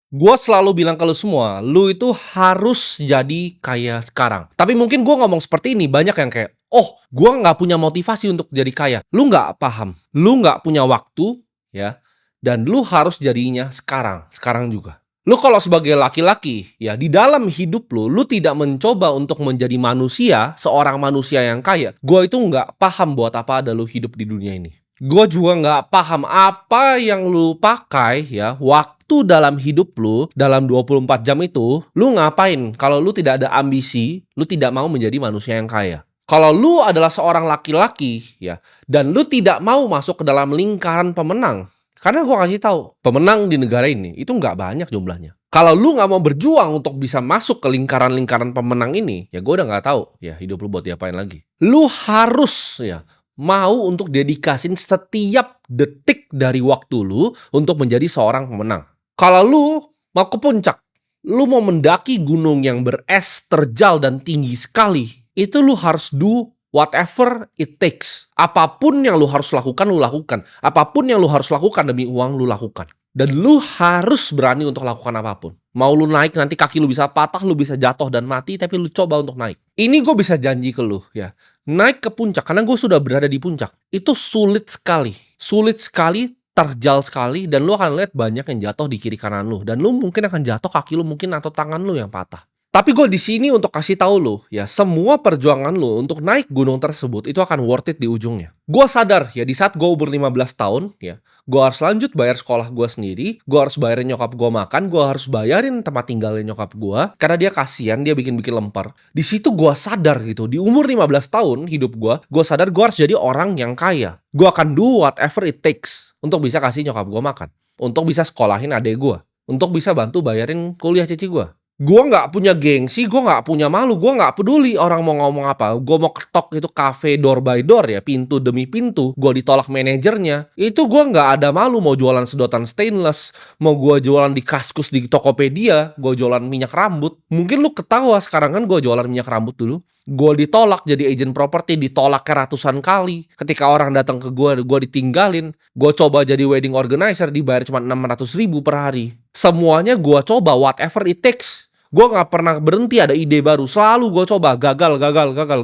Gue selalu bilang ke lu semua, lu itu harus jadi kaya sekarang. Tapi mungkin gue ngomong seperti ini, banyak yang kayak, "Oh, gue nggak punya motivasi untuk jadi kaya." Lu nggak paham, lu nggak punya waktu, ya, dan lu harus jadinya sekarang, sekarang juga. Lu kalau sebagai laki-laki, ya, di dalam hidup lu tidak mencoba untuk menjadi manusia, seorang manusia yang kaya. Gue itu nggak paham buat apa ada lu hidup di dunia ini. Gue juga nggak paham apa yang lu pakai ya, waktu dalam hidup lu, dalam 24 jam itu, lu ngapain kalau lu tidak ada ambisi, lu tidak mau menjadi manusia yang kaya. Kalau lu adalah seorang laki-laki ya, dan lu tidak mau masuk ke dalam lingkaran pemenang, karena gue kasih tahu, pemenang di negara ini itu nggak banyak jumlahnya. Kalau lu nggak mau berjuang untuk bisa masuk ke lingkaran-lingkaran pemenang ini, ya gue udah nggak tahu ya hidup lu buat diapain lagi. Lu harus ya mau untuk dedikasin setiap detik dari waktu lu untuk menjadi seorang pemenang. Kalau lu mau ke puncak, lu mau mendaki gunung yang beres, terjal, dan tinggi sekali, itu lu harus do whatever it takes. Apapun yang lu harus lakukan, lu lakukan. Apapun yang lu harus lakukan demi uang, lu lakukan. Dan lu harus berani untuk lakukan apapun. Mau lu naik, nanti kaki lu bisa patah, lu bisa jatuh dan mati, tapi lu coba untuk naik. Ini gue bisa janji ke lu ya. Naik ke puncak, karena gue sudah berada di puncak. Itu sulit sekali. Sulit sekali, terjal sekali, dan lu akan lihat banyak yang jatuh di kiri kanan lu. Dan lu mungkin akan jatuh, kaki lu mungkin atau tangan lu yang patah. Tapi gue di sini untuk kasih tahu lu, ya semua perjuangan lu untuk naik gunung tersebut itu akan worth it di ujungnya. Gue sadar ya di saat gue umur 15 tahun, ya gue harus lanjut bayar sekolah gue sendiri, gue harus bayarin nyokap gue makan, gue harus bayarin tempat tinggalnya nyokap gue, karena dia kasihan, dia bikin-bikin lempar. Di situ gue sadar gitu, di umur 15 tahun hidup gue sadar gue harus jadi orang yang kaya. Gue akan do whatever it takes untuk bisa kasih nyokap gue makan, untuk bisa sekolahin adek gue, untuk bisa bantu bayarin kuliah cici gue. Gue nggak punya gengsi, gue nggak punya malu, gue nggak peduli orang mau ngomong apa. Gue mau ketok itu cafe door by door ya, pintu demi pintu. Gue ditolak manajernya. Itu gue nggak ada malu mau jualan sedotan stainless, mau gue jualan di Kaskus di Tokopedia, gue jualan minyak rambut. Mungkin lu ketawa sekarang kan gue jualan minyak rambut dulu. Gue ditolak jadi agent property, ditolak ke ratusan kali. Ketika orang datang ke gue ditinggalin. Gue coba jadi wedding organizer, dibayar cuma 600.000 per hari. Semuanya gue coba, whatever it takes. Gue gak pernah berhenti ada ide baru. Selalu gue coba, gagal.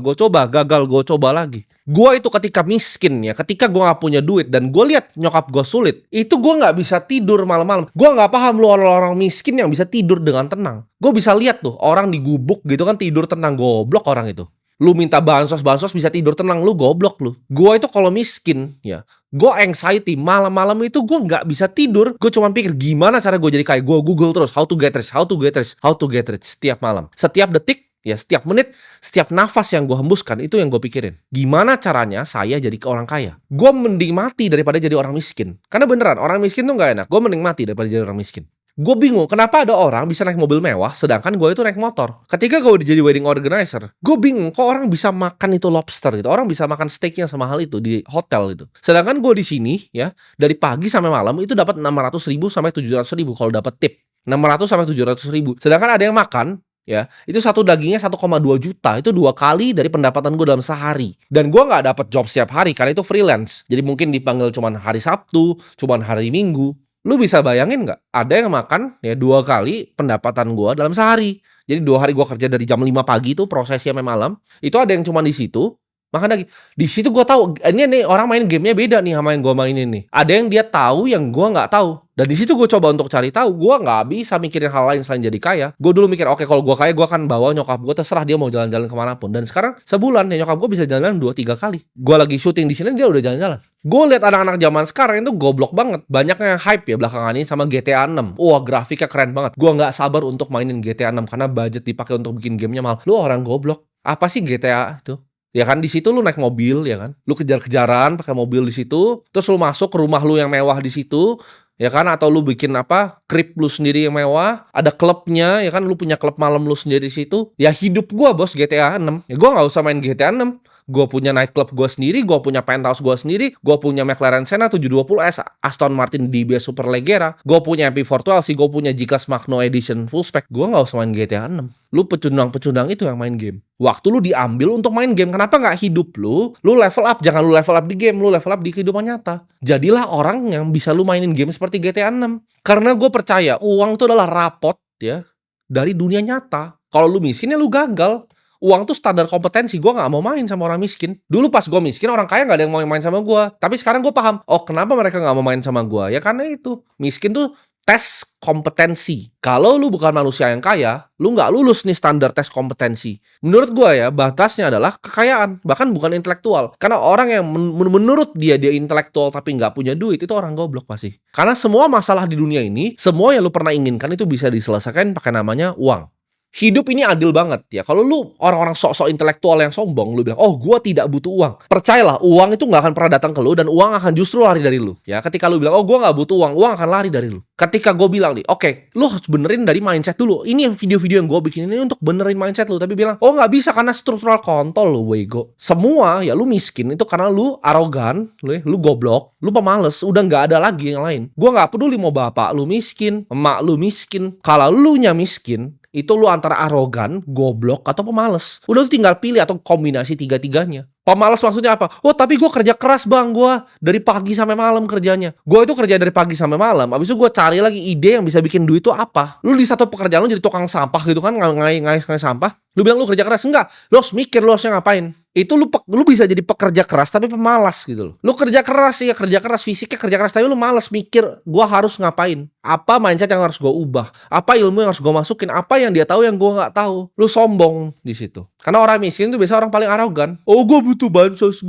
Gue coba, gagal, gue coba lagi. Gue itu ketika miskin ya, ketika gue gak punya duit dan gue lihat nyokap gue sulit, itu gue gak bisa tidur malam-malam. Gue gak paham lu orang-orang miskin yang bisa tidur dengan tenang. Gue bisa lihat tuh orang di gubuk gitu kan tidur tenang, goblok orang itu. Lu minta bansos bisa tidur tenang, lu goblok lu. Gue itu kalau miskin ya, gue anxiety, malam-malam itu gue nggak bisa tidur. Gue cuma pikir gimana cara gue jadi kaya. Gue Google terus how to get rich setiap malam, setiap detik ya, setiap menit, setiap nafas yang gue hembuskan itu yang gue pikirin. Gimana caranya saya jadi orang kaya? Gue mending mati daripada jadi orang miskin. Karena beneran orang miskin tuh nggak enak. Gue mending mati daripada jadi orang miskin. Gue bingung kenapa ada orang bisa naik mobil mewah sedangkan gue itu naik motor. Ketika gue udah jadi wedding organizer, gue bingung kok orang bisa makan itu lobster gitu. Orang bisa makan steaknya semahal itu di hotel gitu. Sedangkan gue di sini ya dari pagi sampai malam itu dapat 600.000 sampai 700.000 kalau dapat tip. 600 sampai 700.000. Sedangkan ada yang makan ya itu satu dagingnya 1,2 juta, itu 2 kali dari pendapatan gue dalam sehari. Dan gue nggak dapat job setiap hari karena itu freelance. Jadi mungkin dipanggil cuman hari Sabtu, cuman hari Minggu. Lu bisa bayangin nggak? Ada yang makan ya 2 kali pendapatan gua dalam sehari. Jadi 2 hari gua kerja dari jam 5 pagi tuh prosesnya sampai malam. Itu ada yang cuma di situ. Makan lagi. Di situ gua tahu ini nih orang main gamenya beda nih sama yang gua mainin nih. Ada yang dia tahu yang gua nggak tahu. Dan di situ gue coba untuk cari tahu. Gue nggak bisa mikirin hal lain selain jadi kaya. Gue dulu mikir, oke kalau gue kaya gue akan bawa nyokap gue, terserah dia mau jalan-jalan kemanapun. Dan sekarang sebulan ya nyokap gue bisa jalan-jalan 2-3 kali. Gue lagi syuting di sini dia udah jalan-jalan. Gue lihat anak-anak zaman sekarang itu goblok banget. Banyak yang hype ya belakangan ini sama GTA 6. Wah grafiknya keren banget. Gue nggak sabar untuk mainin GTA 6 karena budget dipakai untuk bikin gamenya mahal. Lu orang goblok. Apa sih GTA itu? Ya kan di situ lu naik mobil ya kan. Lu kejar-kejaran pakai mobil di situ. Terus lu masuk ke rumah lu yang mewah di situ. Ya kan, atau lu bikin apa, krip lu sendiri yang mewah, ada klubnya, ya kan, lu punya klub malam lu sendiri di situ. Ya hidup gua bos GTA 6. Ya gua nggak usah main GTA 6. Gue punya nightclub gue sendiri, gue punya penthouse gue sendiri, gue punya McLaren Senna 720S, Aston Martin DBS Superleggera, gue punya MP412, gue punya G-Class Magno Edition full spec. Gue nggak usah main GTA 6. Lu pecundang-pecundang itu yang main game. Waktu lu diambil untuk main game. Kenapa nggak hidup lu level up. Jangan lu level up di game, lu level up di kehidupan nyata. Jadilah orang yang bisa lu mainin game seperti GTA 6. Karena gue percaya uang itu adalah rapot ya dari dunia nyata. Kalau lu miskin ya lu gagal. Uang tuh standar kompetensi. Gue gak mau main sama orang miskin. Dulu pas gue miskin, orang kaya gak ada yang mau main sama gue. Tapi sekarang gue paham, oh kenapa mereka gak mau main sama gue? Ya karena itu, miskin tuh tes kompetensi. Kalau lu bukan manusia yang kaya, lu gak lulus nih standar tes kompetensi. Menurut gue ya, batasnya adalah kekayaan. Bahkan bukan intelektual. Karena orang yang menurut dia intelektual tapi gak punya duit, itu orang goblok pasti. Karena semua masalah di dunia ini, semua yang lu pernah inginkan itu bisa diselesaikan pakai namanya uang. Hidup ini adil banget ya. Kalau lu orang-orang sok-sok intelektual yang sombong, lu bilang, oh gua tidak butuh uang. Percayalah, uang itu nggak akan pernah datang ke lu dan uang akan justru lari dari lu. Ya, ketika lu bilang, oh gua nggak butuh uang, uang akan lari dari lu. Ketika gue bilang nih, oke, lu harus benerin dari mindset dulu. Ini yang video-video yang gue bikin ini untuk benerin mindset lu. Tapi bilang, oh nggak bisa karena struktural kontol lu, wego. Semua ya lu miskin itu karena lu arogan, lu goblok, lu pemalas, udah nggak ada lagi yang lain. Gue nggak peduli mau bapak lu miskin, emak lu miskin. Kalau lu nya miskin, itu lu antara arogan, goblok, atau pemalas. Udah lu tinggal pilih atau kombinasi tiga-tiganya. Pemalas maksudnya apa? Oh tapi gue kerja keras bang, gue dari pagi sampai malam kerjanya. Gue itu kerja dari pagi sampai malam. Abis itu gue cari lagi ide yang bisa bikin duit itu apa. Lu di satu pekerjaan lu jadi tukang sampah gitu kan, ngais sampah. Lu bilang lu kerja keras, enggak. Lu harus mikir lu harusnya ngapain. Itu lu bisa jadi pekerja keras tapi pemalas gitu loh. Lu kerja keras ya, kerja keras fisiknya kerja keras tapi lu malas mikir gua harus ngapain. Apa mindset yang harus gua ubah? Apa ilmu yang harus gua masukin? Apa yang dia tahu yang gua nggak tahu? Lu sombong di situ. Karena orang miskin itu biasa orang paling arogan. Oh, gua butuh bansos,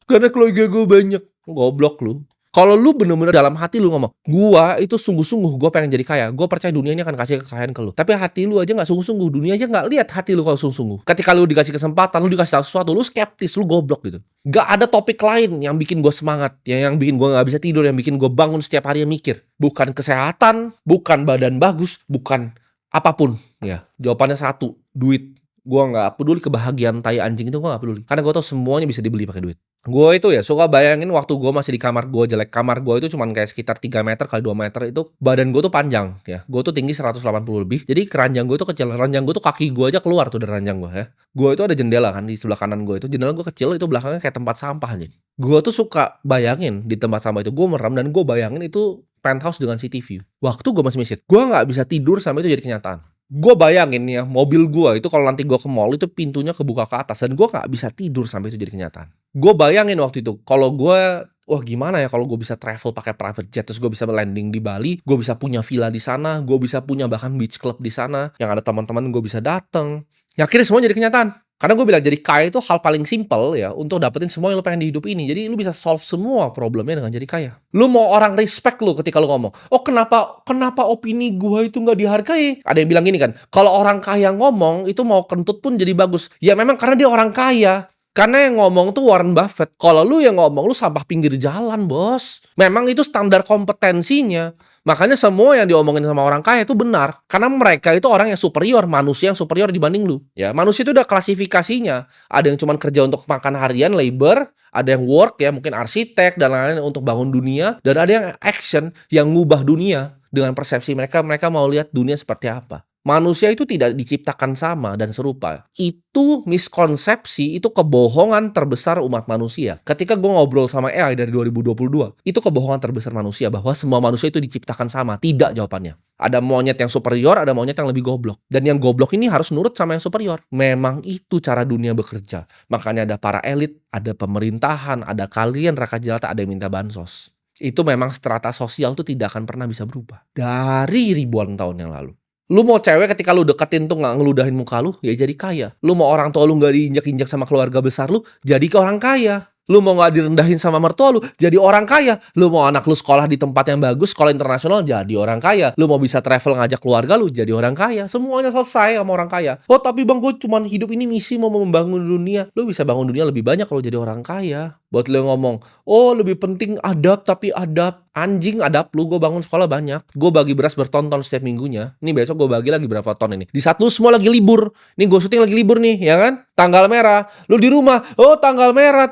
karena keluarga gua banyak. Goblok lu. Kalau lu bener-bener dalam hati lu ngomong, gua itu sungguh-sungguh gua pengen jadi kaya, gua percaya dunia ini akan kasih kekayaan ke lu. Tapi hati lu aja nggak sungguh-sungguh, dunia aja nggak lihat hati lu kalau sungguh-sungguh. Ketika lu dikasih kesempatan, lu dikasih tahu sesuatu, lu skeptis, lu goblok gitu. Gak ada topik lain yang bikin gua semangat, yang bikin gua nggak bisa tidur, yang bikin gua bangun setiap hari yang mikir. Bukan kesehatan, bukan badan bagus, bukan apapun. Ya, jawabannya satu, duit. Gua nggak peduli kebahagiaan tai anjing itu, gua nggak peduli. Karena gua tahu semuanya bisa dibeli pakai duit. Gue itu ya suka bayangin waktu gue masih di kamar gue jelek. Kamar gue itu cuman kayak sekitar 3 meter kali 2 meter. Itu badan gue tuh panjang ya. Gue tuh tinggi 180 lebih. Jadi keranjang gue tuh kecil. Ranjang gue tuh kaki gue aja keluar tuh dari ranjang gue ya. Gue itu ada jendela kan di sebelah kanan gue itu. Jendela gue kecil, itu belakangnya kayak tempat sampah aja. Gue tuh suka bayangin di tempat sampah itu. Gue merem dan gue bayangin itu penthouse dengan city view. Waktu gue masih miskin, gue nggak bisa tidur sampai itu jadi kenyataan. Gue bayangin ya, mobil gue itu kalau nanti gue ke mall itu pintunya kebuka ke atas. Dan gue gak bisa tidur sampai itu jadi kenyataan. Gue bayangin waktu itu, kalau gue, wah gimana ya kalau gue bisa travel pakai private jet. Terus gue bisa landing di Bali, gue bisa punya villa di sana, gue bisa punya bahkan beach club di sana. Yang ada teman-teman gue bisa dateng. Ya akhirnya semua jadi kenyataan. Karena gue bilang jadi kaya itu hal paling simple ya untuk dapetin semua yang lo pengen di hidup ini. Jadi lu bisa solve semua problemnya dengan jadi kaya. Lu mau orang respect lu ketika lu ngomong, oh kenapa opini gue itu nggak dihargai? Ada yang bilang gini kan, kalau orang kaya ngomong itu mau kentut pun jadi bagus. Ya memang karena dia orang kaya. Karena yang ngomong tuh Warren Buffett. Kalau lu yang ngomong, lu sampah pinggir jalan, bos. Memang itu standar kompetensinya. Makanya semua yang diomongin sama orang kaya itu benar. Karena mereka itu orang yang superior, manusia yang superior dibanding lu. Ya, manusia itu udah klasifikasinya. Ada yang cuma kerja untuk makan harian, labor. Ada yang work ya, mungkin arsitek dan lain-lain untuk bangun dunia. Dan ada yang action, yang ngubah dunia. Dengan persepsi mereka mau lihat dunia seperti apa. Manusia itu tidak diciptakan sama dan serupa. Itu miskonsepsi, itu kebohongan terbesar umat manusia. Ketika gue ngobrol sama AI dari 2022, itu kebohongan terbesar manusia bahwa semua manusia itu diciptakan sama. Tidak jawabannya. Ada monyet yang superior, ada monyet yang lebih goblok. Dan yang goblok ini harus nurut sama yang superior. Memang itu cara dunia bekerja. Makanya ada para elit, ada pemerintahan, ada kalian rakyat jelata, ada yang minta bansos. Itu memang strata sosial itu tidak akan pernah bisa berubah. Dari ribuan tahun yang lalu. Lu mau cewek ketika lu deketin tuh gak ngeludahin muka lu, ya jadi kaya. Lu mau orang tua lu gak diinjak-injak sama keluarga besar lu, jadi ke orang kaya. Lu mau gak direndahin sama mertua lu, jadi orang kaya. Lu mau anak lu sekolah di tempat yang bagus, sekolah internasional, jadi orang kaya. Lu mau bisa travel ngajak keluarga lu, jadi orang kaya. Semuanya selesai sama orang kaya. Oh tapi bang, gue cuman hidup ini misi mau membangun dunia. Lu bisa bangun dunia lebih banyak kalau jadi orang kaya. Buat lu yang ngomong, oh lebih penting adab tapi adab. Anjing adab lu, gue bangun sekolah banyak. Gue bagi beras berton-ton setiap minggunya. Ini besok gue bagi lagi berapa ton ini. Di saat lu semua lagi libur. Nih gue syuting lagi libur nih, ya kan? Tanggal merah, lu di rumah, oh tanggal merah,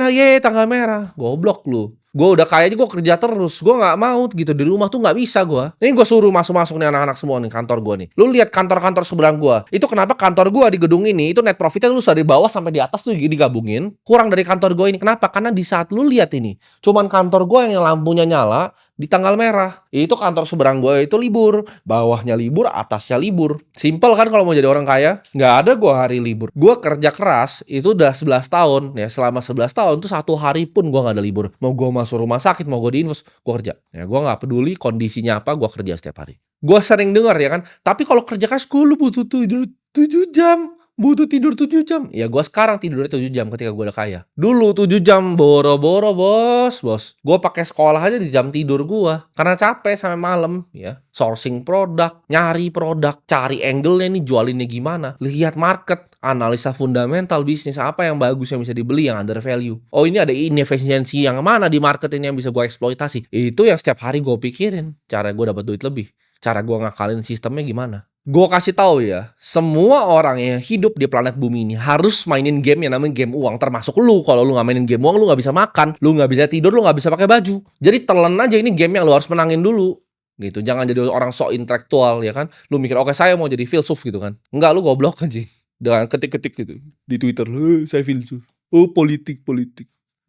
ye tanggal merah. Goblok lu. Gue udah kaya aja gue kerja terus, gue nggak mau gitu di rumah tuh nggak bisa gue. Ini gue suruh masuk-masuk nih anak-anak semua nih kantor gue nih. Lu lihat kantor-kantor seberang gue. Itu kenapa kantor gue di gedung ini itu net profitnya lu dari bawah sampai di atas tuh digabungin kurang dari kantor gue ini. Kenapa? Karena di saat lu lihat ini, cuman kantor gue yang lampunya nyala di tanggal merah. Itu kantor seberang gue itu libur, bawahnya libur, atasnya libur. Simple kan kalau mau jadi orang kaya? Nggak ada gue hari libur. Gue kerja keras itu udah 11 tahun ya. Selama 11 tahun tuh satu hari pun gue nggak ada libur. Mau gue masuk rumah sakit, mau gue di infus, gue kerja. Ya gue nggak peduli kondisinya apa, gue kerja setiap hari. Gue sering dengar ya kan, tapi kalau kerja keras gue lu butuh tidur 7 jam. Butuh tidur 7 jam. Ya gue sekarang tidurnya 7 jam ketika gue udah kaya. Dulu 7 jam boro-boro bos. Gue pakai sekolah aja di jam tidur gue. Karena capek sampai malam ya. Sourcing produk, nyari produk, cari angle-nya nih jualinnya gimana. Lihat market, analisa fundamental bisnis apa yang bagus yang bisa dibeli, yang under value. Oh ini ada inefisiensi yang mana di market ini yang bisa gue eksploitasi. Itu yang setiap hari gue pikirin. Cara gue dapat duit lebih. Cara gue ngakalin sistemnya gimana. Gue kasih tahu ya, semua orang yang hidup di planet bumi ini harus mainin game yang namanya game uang, termasuk lu. Kalau lu nggak mainin game uang, lu nggak bisa makan, lu nggak bisa tidur, lu nggak bisa pakai baju. Jadi telan aja ini game yang lu harus menangin dulu, gitu. Jangan jadi orang sok intelektual ya kan. Lu mikir oke saya mau jadi filsuf gitu kan? Enggak, lu goblok anjing. Dengan ketik-ketik gitu di Twitter, saya filsuf. Oh politik.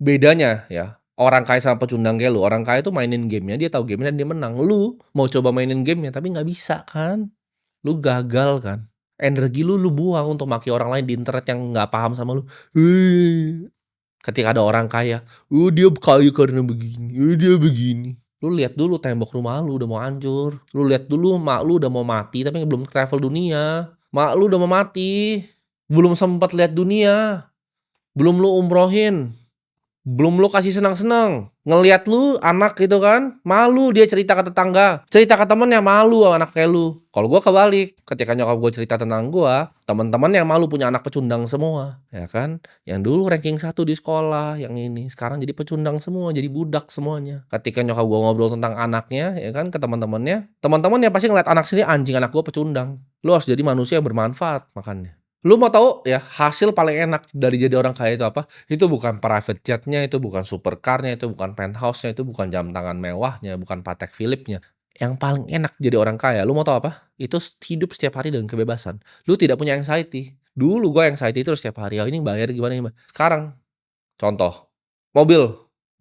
Bedanya ya. Orang kaya sama pecundang kayak lu, orang kaya tuh mainin gamenya, dia tahu gamenya dan dia menang. Lu mau coba mainin gamenya tapi nggak bisa kan? Lu gagal kan? Energi lu buang untuk maki orang lain di internet yang nggak paham sama lu. Ketika ada orang kaya, dia kaya karena begini, dia begini. Lu lihat dulu tembok rumah lu udah mau hancur. Lu lihat dulu mak lu udah mau mati tapi belum travel dunia. Mak lu udah mau mati, belum sempat lihat dunia. Belum lu umrohin. Belum lu kasih senang-senang. Ngelihat lu anak gitu kan, malu dia cerita ke tetangga, cerita ke temennya, malu anak kayak lu. Kalau gue kebalik, ketika nyokap gue cerita tentang gue, teman-teman yang malu punya anak pecundang semua, ya kan? Yang dulu ranking 1 di sekolah, yang ini sekarang jadi pecundang semua, jadi budak semuanya. Ketika nyokap gue ngobrol tentang anaknya, ya kan, ke teman-temannya pasti ngeliat anak sendiri, anjing anak gue pecundang. Lu harus jadi manusia yang bermanfaat makanya. Lu mau tahu ya hasil paling enak dari jadi orang kaya itu apa? Itu bukan private jet-nya, itu bukan supercar-nya, itu bukan penthouse-nya, itu bukan jam tangan mewahnya, bukan Patek Philippe-nya. Yang paling enak jadi orang kaya, lu mau tahu apa? Itu hidup setiap hari dengan kebebasan. Lu tidak punya anxiety. Dulu gue anxiety itu setiap hari. Oh ini bayar gimana ini? Sekarang, contoh, mobil,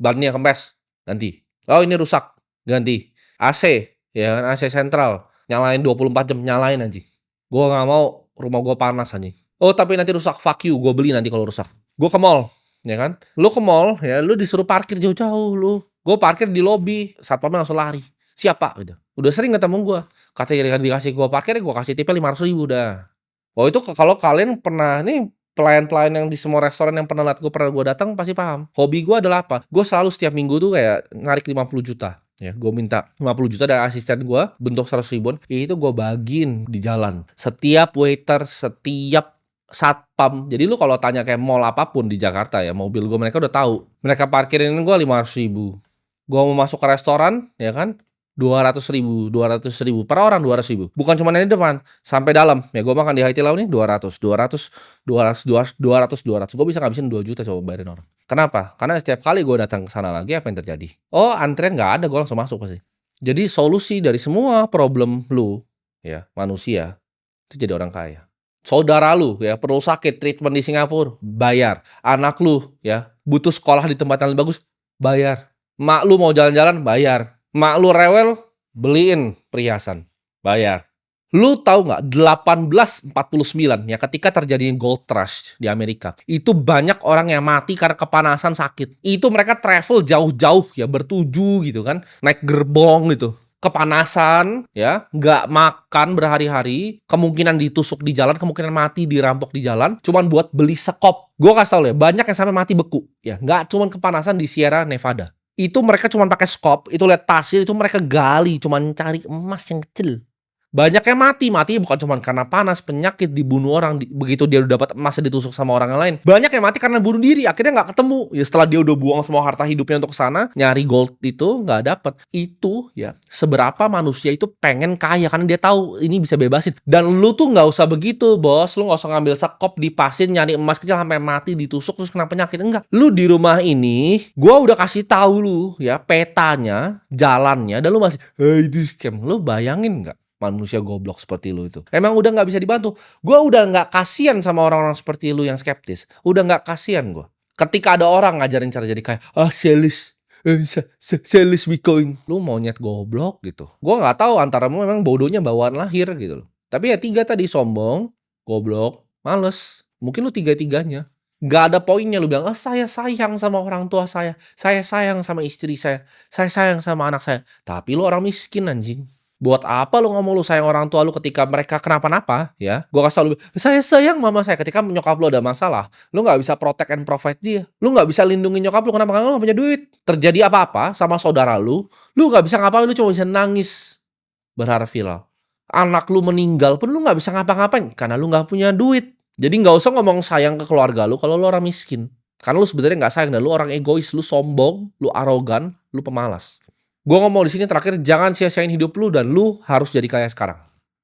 bannya kempes, ganti. Oh ini rusak, ganti. AC, ya kan AC sentral, nyalain 24 jam, nyalain anjing. Gue gak mau rumah gue panas anjing. Oh tapi nanti rusak, fuck you, gue beli nanti kalau rusak. Gue ke mall, ya kan? Lu ke mall, ya lu disuruh parkir jauh-jauh lu. Gue parkir di lobi, satpamnya langsung lari. Siapa gitu. Udah sering ketemu gue. Katanya dikasih gue parkir, gue kasih tipnya 500.000 dah. Oh itu kalau kalian pernah, nih pelayan-pelayan yang di semua restoran yang pernah gue datang pasti paham. Hobi gue adalah apa? Gue selalu setiap minggu tuh kayak narik 50 juta. Ya, gue minta 50 juta dari asisten gue, bentuk 100 ribuan, itu gue bagiin di jalan. Setiap waiter, setiap satpam. Jadi lu kalau tanya kayak mall apapun di Jakarta ya, mobil gue mereka udah tahu. Mereka parkirin gue 500.000. Gue mau masuk ke restoran, ya kan? 200.000 per orang 200.000. Bukan cuma yang di depan, sampai dalam. Ya gue makan di Haiti Lau nih 200. Gue bisa ngabisin 2 juta coba bayarin orang. Kenapa? Karena setiap kali gue datang ke sana lagi apa yang terjadi? Oh, antrian nggak ada, gue langsung masuk pasti. Jadi solusi dari semua problem lu, ya manusia, itu jadi orang kaya. Saudara lu ya perlu sakit, treatment di Singapura, bayar. Anak lu ya butuh sekolah di tempat yang lebih bagus, bayar. Mak lu mau jalan-jalan, bayar. Mak lu rewel, beliin perhiasan, bayar. Lu tahu nggak 1849 ya ketika terjadi gold rush di Amerika, itu banyak orang yang mati karena kepanasan sakit. Itu mereka travel jauh-jauh ya bertuju gitu kan, naik gerbong gitu. Kepanasan ya, nggak makan berhari-hari, kemungkinan ditusuk di jalan, kemungkinan mati dirampok di jalan, cuman buat beli sekop. Gue kasih tau ya, banyak yang sampai mati beku ya, nggak cuman kepanasan di Sierra Nevada. Itu mereka cuma pakai skop, itu lihat pasir, itu mereka gali, cuma cari emas yang kecil. Banyak yang mati bukan cuma karena panas, penyakit, dibunuh orang, begitu dia udah dapat emasnya ditusuk sama orang yang lain. Banyak yang mati karena bunuh diri, akhirnya nggak ketemu. Ya setelah dia udah buang semua harta hidupnya untuk ke sana, nyari gold itu nggak dapet. Itu ya, seberapa manusia itu pengen kaya karena dia tahu ini bisa bebasin. Dan lu tuh nggak usah begitu, bos. Lu nggak usah ngambil sekop, dipasin, nyari emas kecil sampai mati, ditusuk terus kena penyakit. Enggak. Lu di rumah ini, gua udah kasih tahu lu ya petanya, jalannya, dan lu masih, "Hei, itu scam." Lu bayangin nggak? Manusia goblok seperti lu itu. Emang udah nggak bisa dibantu. Gua udah nggak kasihan sama orang-orang seperti lu yang skeptis. Udah nggak kasihan gua. Ketika ada orang ngajarin cara jadi kaya, sales, sales Bitcoin. Lu monyet goblok gitu. Gua nggak tahu antara memang bodohnya bawaan lahir gitu loh. Tapi ya 3 tadi, sombong, goblok, males. Mungkin lu tiga-tiganya. Nggak ada poinnya lu bilang, saya sayang sama orang tua saya sayang sama istri saya sayang sama anak saya. Tapi lu orang miskin anjing. Buat apa lu ngomong lu sayang orang tua lu ketika mereka kenapa-napa, ya? Gua kasih tau lu, "Saya sayang mama saya." Ketika nyokap lu ada masalah, lu nggak bisa protect and provide dia. Lu nggak bisa lindungi nyokap lu, kenapa? Karena lu nggak punya duit. Terjadi apa-apa sama saudara lu nggak bisa ngapain, lu cuma bisa nangis, berharap viral. Anak lu meninggal pun lu nggak bisa ngapa-ngapain, karena lu nggak punya duit. Jadi nggak usah ngomong sayang ke keluarga lu kalau lu orang miskin. Karena lu sebenarnya nggak sayang dan lu orang egois, lu sombong, lu arogan, lu pemalas. Gua ngomong di sini terakhir, jangan sia-siain hidup lu dan lu harus jadi kaya sekarang.